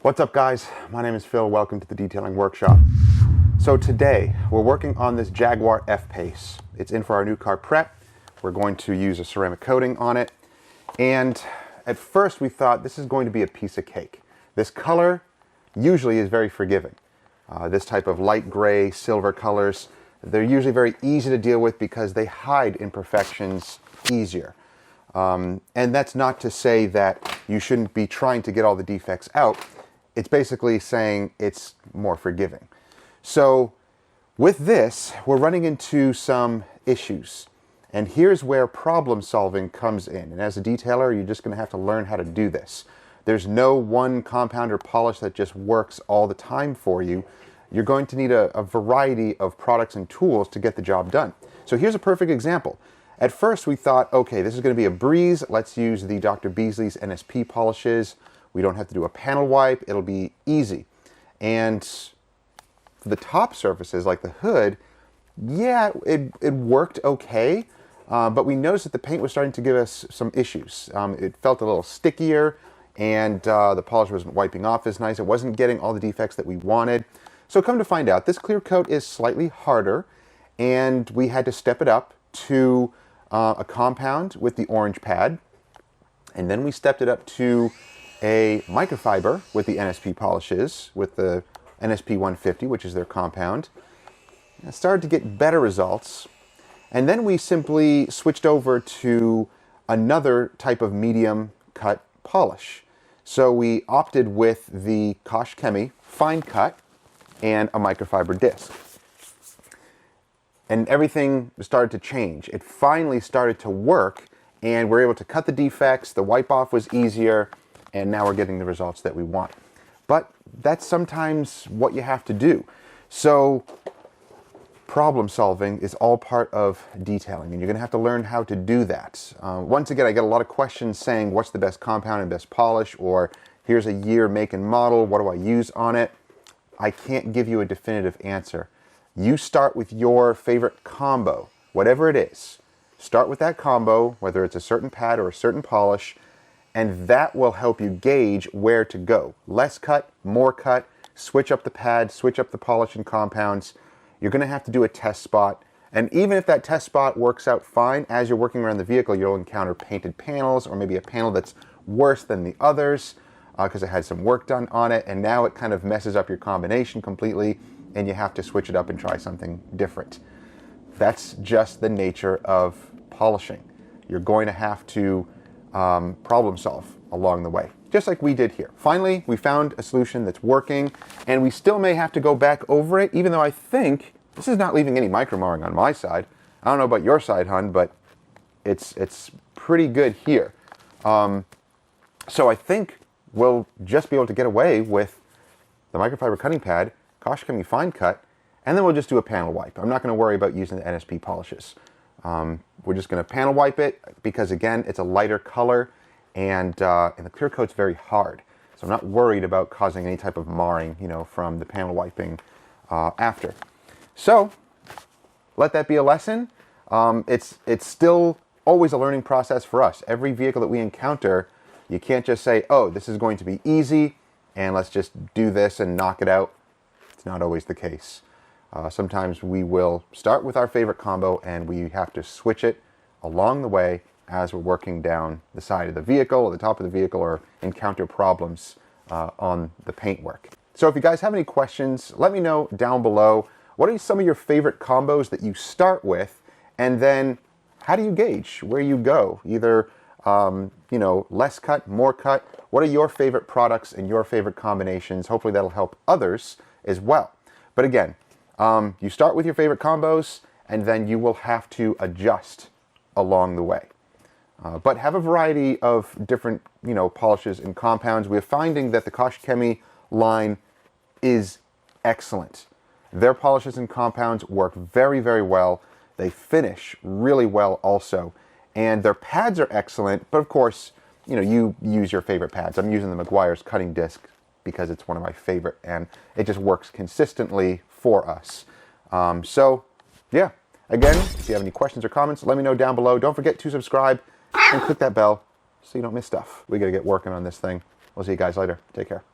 What's up, guys? My name is Phil. Welcome to the Detailing Workshop. So today we're working on this Jaguar F-Pace. It's in for our new car prep. We're going to use a ceramic coating on it. And at first we thought this is going to be a piece of cake. This color usually is very forgiving. This type of light gray, silver colors, they're usually very easy to deal with because they hide imperfections easier. And that's not to say that you shouldn't be trying to get all the defects out. It's basically saying it's more forgiving. So with this, we're running into some issues. And here's where problem solving comes in. And as a detailer, you're just going to have to learn how to do this. There's no one compound or polish that just works all the time for you. You're going to need a variety of products and tools to get the job done. So here's a perfect example. At first we thought, okay, this is going to be a breeze. Let's use the Dr. Beasley's NSP polishes. We don't have to do a panel wipe. It'll be easy. And for the top surfaces, like the hood, yeah, it worked okay. But we noticed that the paint was starting to give us some issues. It felt a little stickier, and the polish wasn't wiping off as nice. It wasn't getting all the defects that we wanted. So come to find out, this clear coat is slightly harder, and we had to step it up to a compound with the orange pad. And then we stepped it up to a microfiber with the NSP polishes, with the NSP 150, which is their compound. It started to get better results. And then we simply switched over to another type of medium cut polish. So we opted with the Kosh Chemie fine cut and a microfiber disc. And everything started to change. It finally started to work, and we're able to cut the defects, the wipe off was easier, and now we're getting the results that we want. But that's sometimes what you have to do. So problem solving is all part of detailing, and you're gonna have to learn how to do that. Once again, I get a lot of questions saying, what's the best compound and best polish? Or here's a year, make, and model, what do I use on it? I can't give you a definitive answer. You start with your favorite combo, whatever it is. Start with that combo, whether it's a certain pad or a certain polish, and that will help you gauge where to go. Less cut, more cut, switch up the pad, switch up the polish and compounds. You're gonna have to do a test spot. And even if that test spot works out fine, as you're working around the vehicle, you'll encounter painted panels, or maybe a panel that's worse than the others because it had some work done on it, and now it kind of messes up your combination completely, and you have to switch it up and try something different. That's just the nature of polishing. You're going to have to problem solve along the way, just like we did here. Finally, we found a solution that's working, and we still may have to go back over it, even though I think this is not leaving any micro-marring on my side. I don't know about your side, hun, but it's pretty good here. So I think we'll just be able to get away with the microfiber cutting pad, Kosh Chemie fine cut, and then we'll just do a panel wipe. I'm not going to worry about using the NSP polishes. We're just going to panel wipe it because, again, it's a lighter color, and the clear coat's very hard. So I'm not worried about causing any type of marring, from the panel wiping after. So let that be a lesson. It's still always a learning process for us. Every vehicle that we encounter, you can't just say, oh, this is going to be easy, and let's just do this and knock it out. It's not always the case. Sometimes we will start with our favorite combo, and we have to switch it along the way as we're working down the side of the vehicle or the top of the vehicle, or encounter problems on the paintwork. So if you guys have any questions, let me know down below. What are some of your favorite combos that you start with, and then how do you gauge where you go? Either less cut, more cut. What are your favorite products and your favorite combinations? Hopefully that'll help others as well. But again, you start with your favorite combos, and then you will have to adjust along the way. But have a variety of different, polishes and compounds. We're finding that the Kosh Chemie line is excellent. Their polishes and compounds work very, very well. They finish really well also. And their pads are excellent, but of course, you use your favorite pads. I'm using the Meguiar's cutting disc because it's one of my favorite, and it just works consistently for us. So yeah, again, if you have any questions or comments, let me know down below. Don't forget to subscribe and click that bell so you don't miss stuff. We gotta get working on this thing. We'll see you guys later. Take care.